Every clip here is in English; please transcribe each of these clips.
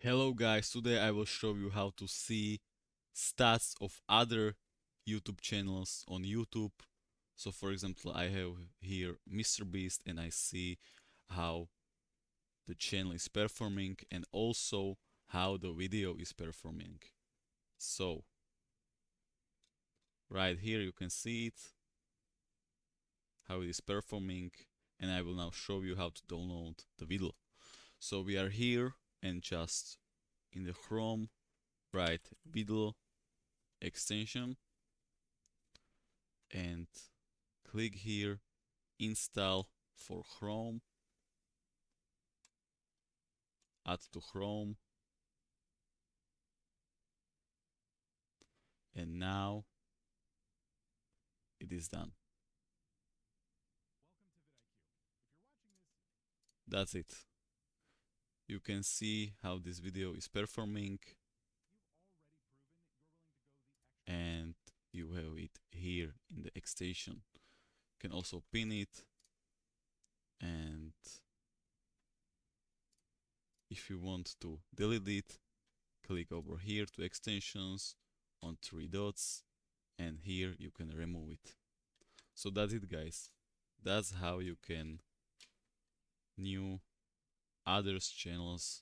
Hello guys, today I will show you how to see stats of other YouTube channels on YouTube. So for example, I have here Mr. Beast and I see how the channel is performing and also how the video is performing. So right here you can see it, how it is performing, and I will now show you how to download the video. So we are here and just in the Chrome, write video extension and click here install for Chrome, add to Chrome, and now it is done. That's it. You can see how this video is performing and you have it here in the extension. You can also pin it, and if you want to delete it, click over here to extensions on three dots, and here you can remove it. So that's it guys. That's how you can new others channels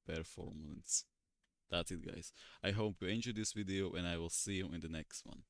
performance. That's it guys. I hope you enjoyed this video and I will see you in the next one.